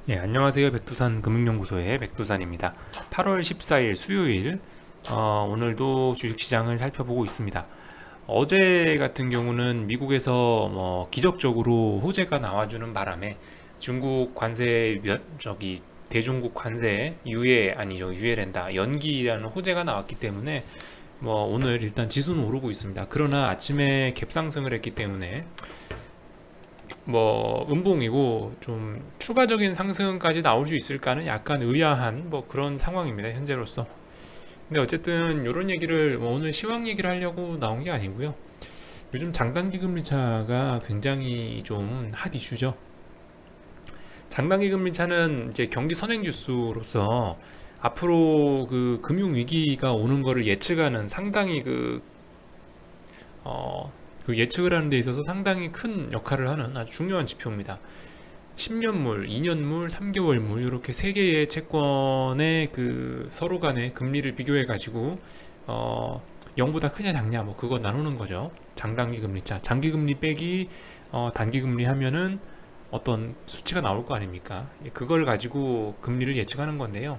예, 안녕하세요. 백두산 금융연구소의 백두산입니다. 8월 14일 수요일, 오늘도 주식시장을 살펴보고 있습니다. 어제 같은 경우는 미국에서 기적적으로 호재가 나와주는 바람에 중국 관세, 대중국 관세 유예, 아니죠, 유예된다, 연기라는 호재가 나왔기 때문에 오늘 일단 지수는 오르고 있습니다. 그러나 아침에 갭상승을 했기 때문에 음봉이고 좀 추가적인 상승까지 나올 수 있을까는 약간 의아한 그런 상황입니다, 현재로서. 근데 어쨌든 이런 얘기를 오늘 시황 얘기를 하려고 나온 게 아니고요. 요즘 장단기 금리차가 굉장히 좀 핫 이슈죠. 장단기 금리차는 이제 경기 선행 뉴스로서 앞으로 그 금융 위기가 오는 거를 예측하는 상당히 그 예측을 하는 데 있어서 상당히 큰 역할을 하는 아주 중요한 지표입니다. 10년물, 2년물, 3개월물 이렇게 세 개의 채권의 그 서로 간의 금리를 비교해 가지고 0보다 크냐 작냐 그거 나누는 거죠. 장단기 금리차, 장기 금리 빼기 단기 금리 하면은 어떤 수치가 나올 거 아닙니까? 그걸 가지고 금리를 예측하는 건데요.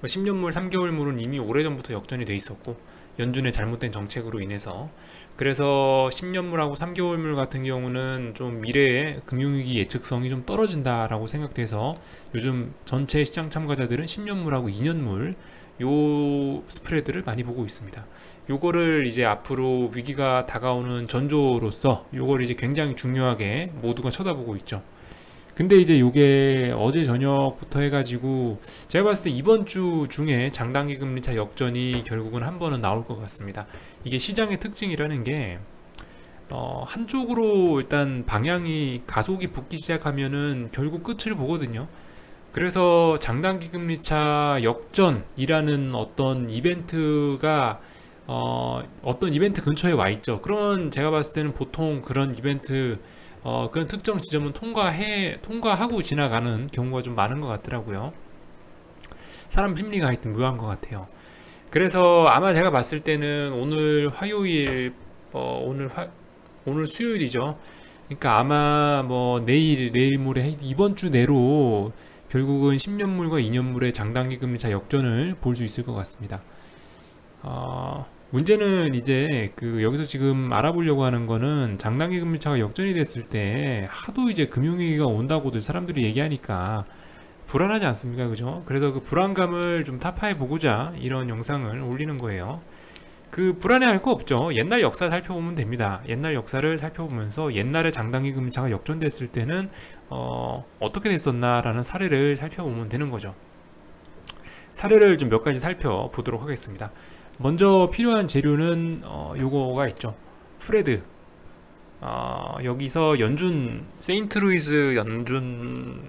10년물, 3개월물은 이미 오래전부터 역전이 돼 있었고 연준의 잘못된 정책으로 인해서, 그래서 10년물하고 3개월물 같은 경우는 좀 미래의 금융위기 예측성이 좀 떨어진다라고 생각돼서 요즘 전체 시장 참가자들은 10년물하고 2년물 요 스프레드를 많이 보고 있습니다. 요거를 이제 앞으로 위기가 다가오는 전조로서 요걸 이제 굉장히 중요하게 모두가 쳐다보고 있죠. 근데 이제 요게 어제 저녁부터 해가지고 제가 봤을 때 이번 주 중에 장단기 금리차 역전이 결국은 한 번은 나올 것 같습니다. 이게 시장의 특징이라는 게 한쪽으로 일단 방향이 가속이 붙기 시작하면은 결국 끝을 보거든요. 그래서 장단기 금리차 역전이라는 어떤 이벤트가 어떤 이벤트 근처에 와 있죠. 그런, 제가 봤을 때는 보통 그런 이벤트 그런 특정 지점은 통과하고 지나가는 경우가 좀 많은 것 같더라고요. 사람 심리가 하여튼 묘한 것 같아요. 그래서 아마 제가 봤을 때는 오늘 화요일, 오늘 수요일이죠. 그러니까 아마 내일 모레 이번 주 내로 결국은 10년물과 2년물의 장단기 금리차 역전을 볼 수 있을 것 같습니다. 문제는 이제 여기서 지금 알아보려고 하는 거는 장단기 금리차가 역전이 됐을 때 하도 이제 금융위기가 온다고들 사람들이 얘기하니까 불안하지 않습니까? 그죠? 그래서 그 불안감을 좀 타파해 보고자 이런 영상을 올리는 거예요. 불안해할 거 없죠. 옛날 역사 살펴보면 됩니다. 옛날 역사를 살펴보면서 옛날에 장단기 금리차가 역전됐을 때는 어떻게 됐었나라는 사례를 살펴보면 되는 거죠. 사례를 좀 몇 가지 살펴보도록 하겠습니다. 먼저 필요한 재료는 요거가 있죠. 프레드. 여기서 연준, 세인트루이스 연준에서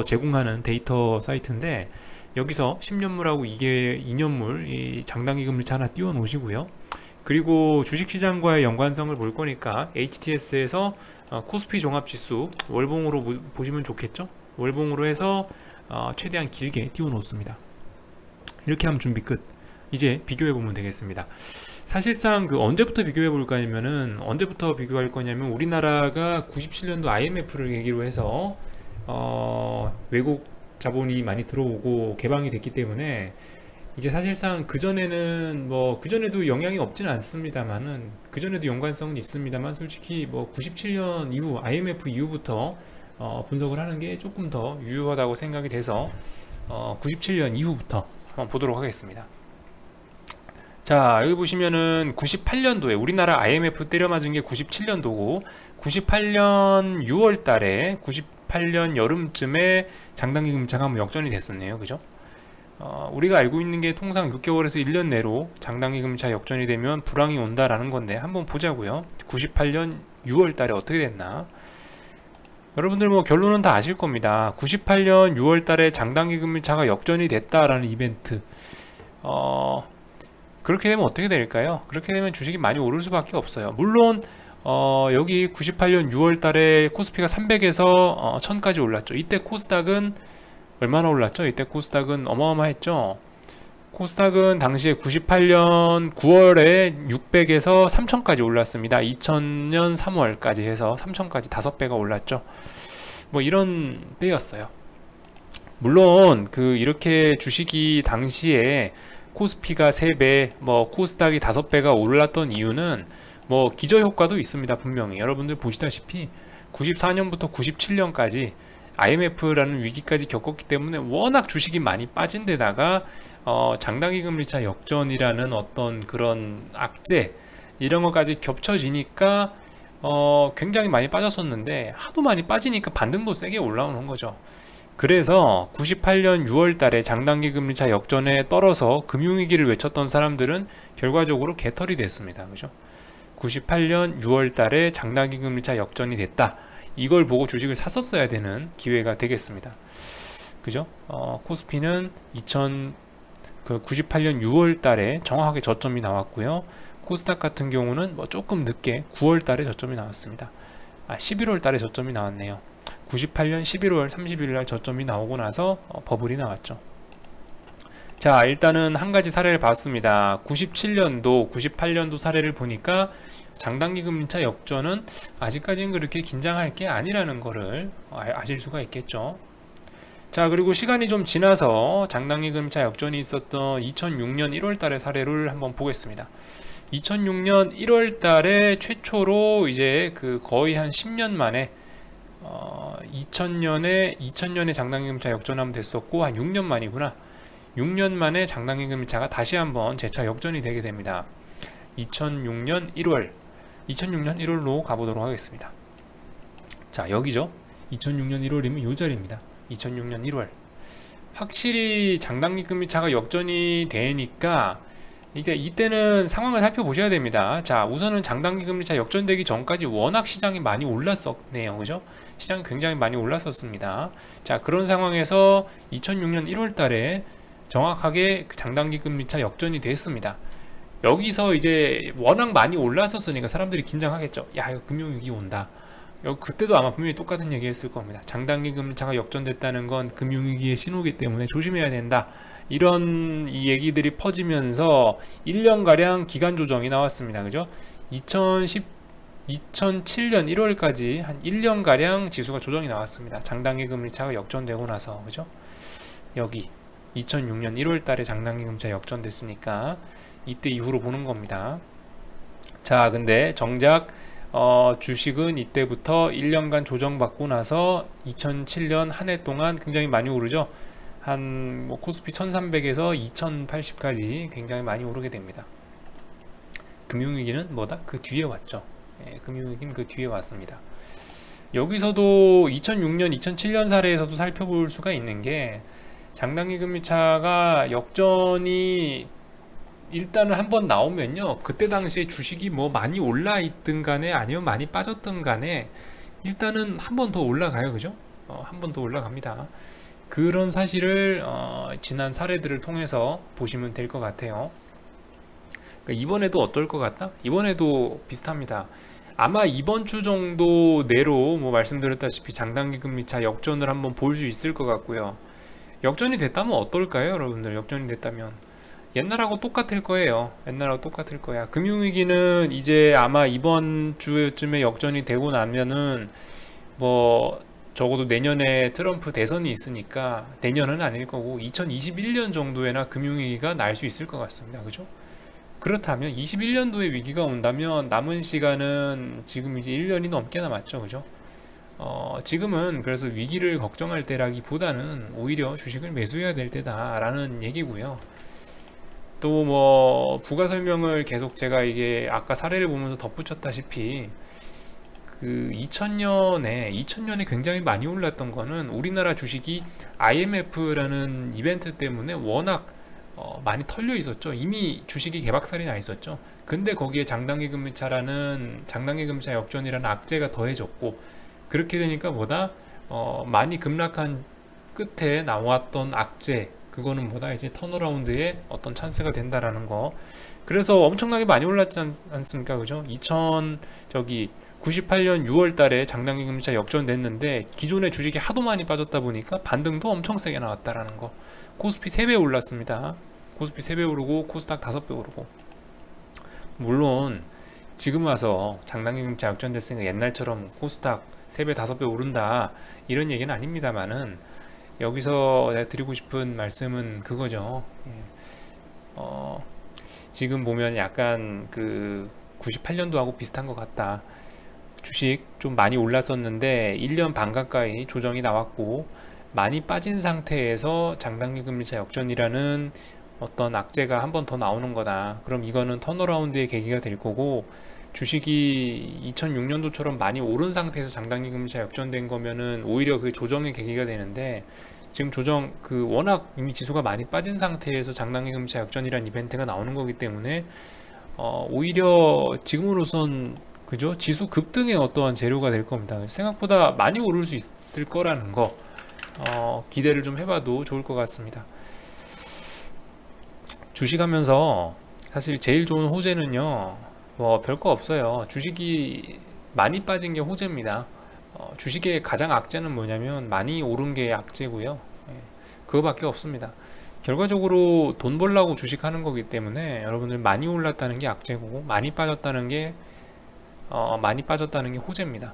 제공하는 데이터 사이트인데, 여기서 10년물하고 2년물 이 장단기 금리차 하나 띄워 놓으시고요. 그리고 주식시장과의 연관성을 볼 거니까 HTS에서 코스피 종합지수 월봉으로 보시면 좋겠죠. 월봉으로 해서 최대한 길게 띄워 놓습니다. 이렇게 하면 준비 끝. 이제 비교해 보면 되겠습니다. 사실상 언제부터 비교해 볼 거냐면은, 언제부터 비교할 거냐면 우리나라가 97년도 IMF를 계기로 해서 외국 자본이 많이 들어오고 개방이 됐기 때문에 이제 사실상 그전에는 그전에도 영향이 없지는 않습니다만은, 그전에도 연관성은 있습니다만, 솔직히 97년 이후 IMF 이후부터 분석을 하는 게 조금 더 유효하다고 생각이 돼서 97년 이후부터 한번 보도록 하겠습니다. 자, 여기 보시면은 98년도에 우리나라 IMF 때려맞은 게 97년도고 98년 6월 달에 98년 여름쯤에 장단기 금리차가 한번 역전이 됐었네요. 그죠? 우리가 알고 있는 게 통상 6개월에서 1년 내로 장단기 금리차 역전이 되면 불황이 온다라는 건데, 한번 보자고요. 98년 6월 달에 어떻게 됐나? 여러분들 결론은 다 아실 겁니다. 98년 6월 달에 장단기 금리차가 역전이 됐다라는 이벤트. 그렇게 되면 어떻게 될까요? 그렇게 되면 주식이 많이 오를 수밖에 없어요. 물론 여기 98년 6월 달에 코스피가 300에서 1000까지 올랐죠. 이때 코스닥은 얼마나 올랐죠? 이때 코스닥은 어마어마했죠. 코스닥은 당시에 98년 9월에 600에서 3000까지 올랐습니다. 2000년 3월까지 해서 3000까지 5배가 올랐죠. 뭐 이런 때였어요. 물론 이렇게 주식이 당시에 코스피가 3배, 뭐 코스닥이 5배가 올랐던 이유는 뭐 기저효과도 있습니다. 분명히 여러분들 보시다시피 94년부터 97년까지 IMF라는 위기까지 겪었기 때문에 워낙 주식이 많이 빠진 데다가 장단기 금리차 역전이라는 어떤 그런 악재 이런 것까지 겹쳐지니까 굉장히 많이 빠졌었는데, 하도 많이 빠지니까 반등도 세게 올라오는 거죠. 그래서 98년 6월 달에 장단기 금리차 역전에 떨어서 금융위기를 외쳤던 사람들은 결과적으로 개털이 됐습니다. 그죠? 98년 6월 달에 장단기 금리차 역전이 됐다. 이걸 보고 주식을 샀었어야 되는 기회가 되겠습니다. 그죠? 코스피는 98년 6월 달에 정확하게 저점이 나왔고요. 코스닥 같은 경우는 뭐 조금 늦게 9월 달에 저점이 나왔습니다. 11월 달에 저점이 나왔네요. 98년 11월 30일 날 저점이 나오고 나서 버블이 나왔죠. 자, 일단은 한 가지 사례를 봤습니다. 97년도, 98년도 사례를 보니까 장단기 금리차 역전은 아직까지는 그렇게 긴장할 게 아니라는 거를 아실 수가 있겠죠. 자, 그리고 시간이 좀 지나서 장단기 금리차 역전이 있었던 2006년 1월 달의 사례를 한번 보겠습니다. 2006년 1월 달에 최초로 이제 거의 한 10년 만에 2000년에 장단기 금리차 역전하면 됐었고, 한 6년 만이구나. 6년 만에 장단기 금리차가 다시 한번 재차 역전이 되게 됩니다. 2006년 1월로 가보도록 하겠습니다. 자, 여기죠. 2006년 1월이면 이 자리입니다. 2006년 1월. 확실히 장단기 금리차가 역전이 되니까 이때는 상황을 살펴보셔야 됩니다. 자, 우선은 장단기 금리차 역전되기 전까지 워낙 시장이 많이 올랐었네요. 그죠? 시장이 굉장히 많이 올랐었습니다. 자, 그런 상황에서 2006년 1월 달에 정확하게 장단기 금리차 역전이 됐습니다. 여기서 이제 워낙 많이 올랐었으니까 사람들이 긴장하겠죠. 야, 이거 금융위기 온다. 그때도 아마 분명히 똑같은 얘기 했을 겁니다. 장단기 금리차가 역전됐다는 건 금융위기의 신호기 때문에 조심해야 된다. 이런 얘기들이 퍼지면서 1년가량 기간 조정이 나왔습니다. 그죠? 2007년 1월까지 한 1년가량 지수가 조정이 나왔습니다. 장단기 금리차가 역전되고 나서. 그죠? 여기 2006년 1월 달에 장단기 금리차 역전됐으니까 이때 이후로 보는 겁니다. 자, 근데 정작 주식은 이때부터 1년간 조정받고 나서 2007년 한 해 동안 굉장히 많이 오르죠. 한 코스피 1300에서 2080까지 굉장히 많이 오르게 됩니다. 금융위기는 뭐다? 그 뒤에 왔죠. 금융위기는 그 뒤에 왔습니다. 여기서도 2006년, 2007년 사례에서도 살펴볼 수가 있는 게, 장단기 금리차가 역전이 일단은 한번 나오면요, 그때 당시에 주식이 뭐 많이 올라 있든 간에 아니면 많이 빠졌든 간에 일단은 한 번 더 올라가요. 그죠? 한 번 더 올라갑니다. 그런 사실을 지난 사례들을 통해서 보시면 될 것 같아요. 그러니까 이번에도 어떨 것 같다? 이번에도 비슷합니다. 아마 이번 주 정도 내로 말씀드렸다시피 장단기 금리차 역전을 한번 볼 수 있을 것 같고요. 역전이 됐다면 어떨까요, 여러분들? 역전이 됐다면 옛날하고 똑같을 거예요. 옛날하고 똑같을 거야. 금융위기는 이제 아마 이번 주쯤에 역전이 되고 나면은 적어도 내년에 트럼프 대선이 있으니까, 내년은 아닐 거고 2021년 정도에나 금융위기가 날 수 있을 것 같습니다. 그죠? 그렇다면 21년도에 위기가 온다면 남은 시간은 지금 이제 1년이 넘게 남았죠. 그죠? 지금은 그래서 위기를 걱정할 때라기보다는 오히려 주식을 매수해야 될 때다라는 얘기고요. 또 부가 설명을 계속 제가 이게 아까 사례를 보면서 덧붙였다시피 2000년에 굉장히 많이 올랐던 거는 우리나라 주식이 IMF라는 이벤트 때문에 워낙 많이 털려 있었죠. 이미 주식이 개박살이 나 있었죠. 근데 거기에 장단기 금리차 역전이라는 악재가 더해졌고, 그렇게 되니까 많이 급락한 끝에 나왔던 악재, 그거는 이제 턴어라운드의 어떤 찬스가 된다라는 거. 그래서 엄청나게 많이 올랐지 않습니까? 그죠? 98년 6월 달에 장단기 금리차 역전됐는데 기존의 주식이 하도 많이 빠졌다 보니까 반등도 엄청 세게 나왔다라는 거. 코스피 3배 올랐습니다. 코스피 3배 오르고 코스닥 5배 오르고. 물론 지금 와서 장단기금치 역전됐으니까 옛날처럼 코스닥 3배 5배 오른다 이런 얘기는 아닙니다만은, 여기서 내가 드리고 싶은 말씀은 그거죠. 지금 보면 약간 그 98년도하고 비슷한 것 같다. 주식 좀 많이 올랐었는데 1년 반 가까이 조정이 나왔고, 많이 빠진 상태에서 장단기 금리차 역전이라는 어떤 악재가 한 번 더 나오는 거다. 그럼 이거는 턴어라운드의 계기가 될 거고, 주식이 2006년도처럼 많이 오른 상태에서 장단기 금리차 역전된 거면은 오히려 그 조정의 계기가 되는데, 지금 조정 그 워낙 이미 지수가 많이 빠진 상태에서 장단기 금리차 역전이라는 이벤트가 나오는 거기 때문에 오히려 지금으로선 그죠? 지수 급등의 어떠한 재료가 될 겁니다. 생각보다 많이 오를 수 있을 거라는 거 기대를 좀 해봐도 좋을 것 같습니다. 주식하면서 사실 제일 좋은 호재는요, 뭐 별거 없어요. 주식이 많이 빠진 게 호재입니다. 주식의 가장 악재는 뭐냐면 많이 오른 게 악재고요. 그거밖에 없습니다. 결과적으로 돈 벌라고 주식하는 거기 때문에 여러분들 많이 올랐다는 게 악재고, 많이 빠졌다는 게 호재입니다.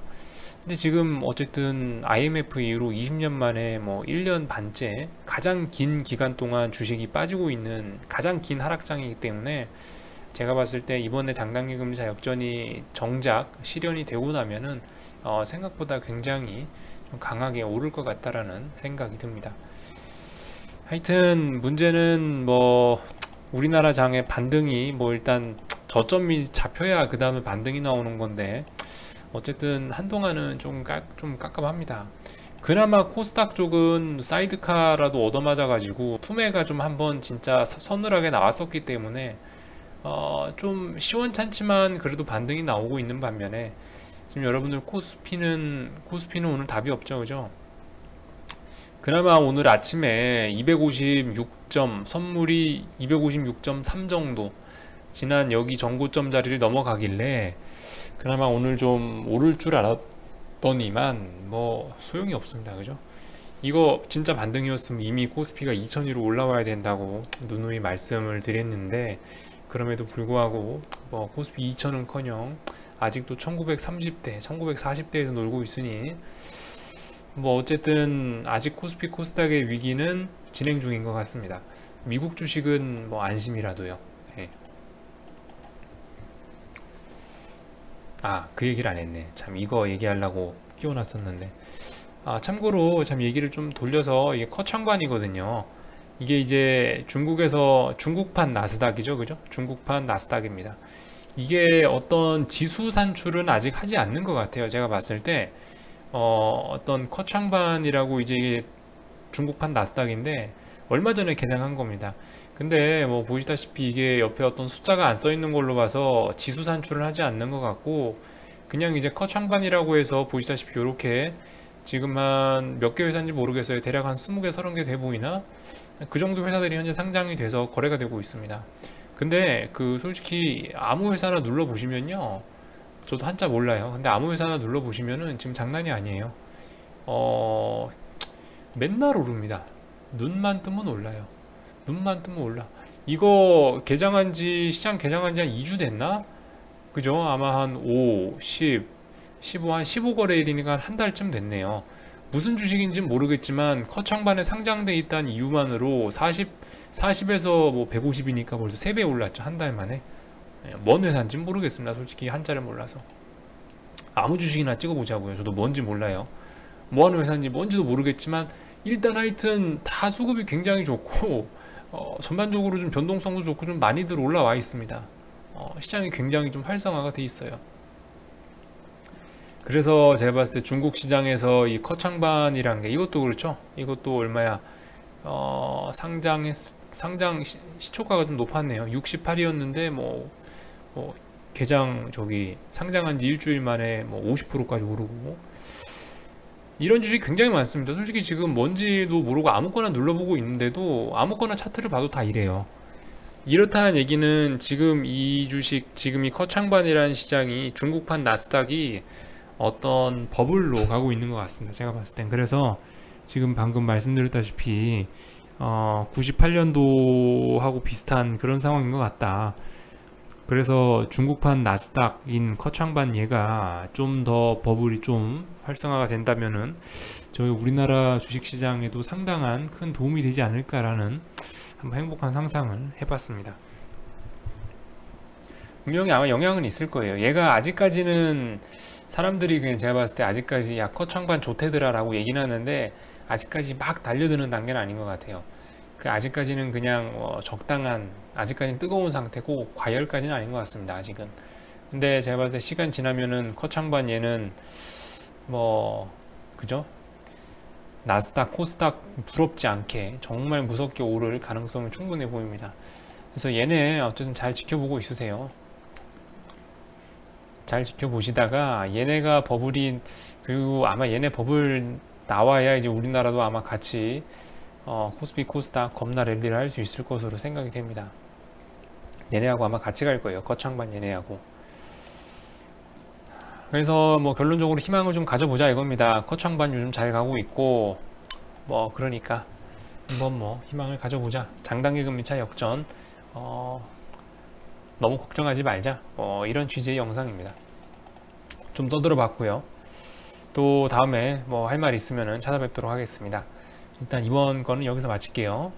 근데 지금 어쨌든 IMF 이후로 20년 만에 뭐 1년 반째 가장 긴 기간 동안 주식이 빠지고 있는 가장 긴 하락장이기 때문에, 제가 봤을 때 이번에 장단기 금리차 역전이 정작 실현이 되고 나면은 생각보다 굉장히 좀 강하게 오를 것 같다라는 생각이 듭니다. 하여튼 문제는 뭐 우리나라 장의 반등이 뭐 일단 저점이 잡혀야 그 다음에 반등이 나오는 건데, 어쨌든 한동안은 좀 깝깝합니다. 그나마 코스닥 쪽은 사이드카라도 얻어맞아 가지고 품에가 좀 한번 진짜 서늘하게 나왔었기 때문에 좀 시원찮지만 그래도 반등이 나오고 있는 반면에, 지금 여러분들 코스피는 오늘 답이 없죠, 그죠? 그나마 오늘 아침에 256점, 선물이 256.3 정도 지난 여기 정고점 자리를 넘어가길래 그나마 오늘 좀 오를 줄 알았더니만 뭐 소용이 없습니다, 그죠? 이거 진짜 반등이었으면 이미 코스피가 2000위로 올라와야 된다고 누누이 말씀을 드렸는데, 그럼에도 불구하고 뭐 코스피 2000은커녕 아직도 1930대, 1940대에서 놀고 있으니, 뭐 어쨌든 아직 코스피 코스닥의 위기는 진행 중인 것 같습니다. 미국 주식은 뭐 안심이라도요. 네. 그 얘기를 안 했네. 참 이거 얘기하려고 끼워놨었는데, 참고로 참 얘기를 좀 돌려서, 이게 커창관이거든요. 이게 이제 중국에서 중국판 나스닥이죠, 그죠? 중국판 나스닥입니다. 이게 어떤 지수 산출은 아직 하지 않는 것 같아요. 제가 봤을 때 어떤 커창반이라고 이제 이게 중국판 나스닥인데 얼마 전에 개장한 겁니다. 근데 뭐 보시다시피 이게 옆에 어떤 숫자가 안 써 있는 걸로 봐서 지수 산출을 하지 않는 것 같고, 그냥 이제 커창반이라고 해서 보시다시피 이렇게 지금 한 몇 개 회사인지 모르겠어요. 대략 한 20개, 30개 돼 보이나? 그 정도 회사들이 현재 상장이 돼서 거래가 되고 있습니다. 근데 그 솔직히 아무 회사나 눌러 보시면요, 저도 한자 몰라요. 근데 아무 회사나 눌러 보시면은 지금 장난이 아니에요. 맨날 오릅니다. 눈만 뜨면 올라요. 눈만 뜨면 올라. 이거 시장 개장한 지 한 2주 됐나? 그죠? 아마 한 5, 10, 15, 한 15거래일이니까 한 달쯤 됐네요. 무슨 주식인지는 모르겠지만 커창반에 상장돼 있다는 이유만으로 40에서 뭐 150이니까 벌써 3배 올랐죠. 한 달 만에. 뭔 회사인지는 모르겠습니다. 솔직히 한자를 몰라서. 아무 주식이나 찍어보자고요. 저도 뭔지 몰라요. 뭐 하는 회사인지 뭔지도 모르겠지만 일단 하여튼 다 수급이 굉장히 좋고 전반적으로 좀 변동성도 좋고 좀 많이들 올라와 있습니다. 시장이 굉장히 좀 활성화가 돼 있어요. 그래서 제가 봤을 때 중국 시장에서 이 커창반이란 게, 이것도 그렇죠. 이것도 얼마야? 상장 시초가가 좀 높았네요. 68이었는데 개장 상장한 지 일주일 만에 뭐 50%까지 오르고, 이런 주식 굉장히 많습니다. 솔직히 지금 뭔지도 모르고 아무거나 눌러보고 있는데도 아무거나 차트를 봐도 다 이래요. 이렇다는 얘기는 지금 이 주식, 지금 이 커창반이라는 시장이 중국판 나스닥이 어떤 버블로 가고 있는 것 같습니다. 제가 봤을 땐. 그래서 지금 방금 말씀드렸다시피 98년도하고 비슷한 그런 상황인 것 같다. 그래서 중국판 나스닥인 커창반 얘가 좀 더 버블이 좀 활성화가 된다면은 저희 우리나라 주식시장에도 상당한 큰 도움이 되지 않을까라는 한번 행복한 상상을 해봤습니다. 분명히 아마 영향은 있을 거예요. 얘가 아직까지는 사람들이 그냥 제가 봤을 때 아직까지 야 커창반 좋대더라 라고 얘기는 하는데 아직까지 막 달려드는 단계는 아닌 것 같아요. 그 아직까지는 그냥 적당한, 아직까지는 뜨거운 상태고 과열까지는 아닌 것 같습니다. 아직은. 근데 제가 봤을 때 시간 지나면은 커창반 얘는 뭐 그죠? 나스닥, 코스닥 부럽지 않게 정말 무섭게 오를 가능성이 충분해 보입니다. 그래서 얘네 어쨌든 잘 지켜보고 있으세요. 잘 지켜보시다가 얘네가 버블이, 그리고 아마 얘네 버블 나와야 이제 우리나라도 아마 같이 코스피 코스닥 겁나 랠리를 할 수 있을 것으로 생각이 됩니다. 얘네하고 아마 같이 갈 거예요. 거창반 얘네하고. 그래서 뭐 결론적으로 희망을 좀 가져보자 이겁니다. 거창반 요즘 잘 가고 있고 뭐 그러니까 한번 뭐 희망을 가져보자. 장단기 금리차 역전 너무 걱정하지 말자, 이런 취지의 영상입니다. 좀 떠들어 봤고요. 또 다음에 뭐 할 말 있으면 찾아뵙도록 하겠습니다. 일단 이번 거는 여기서 마칠게요.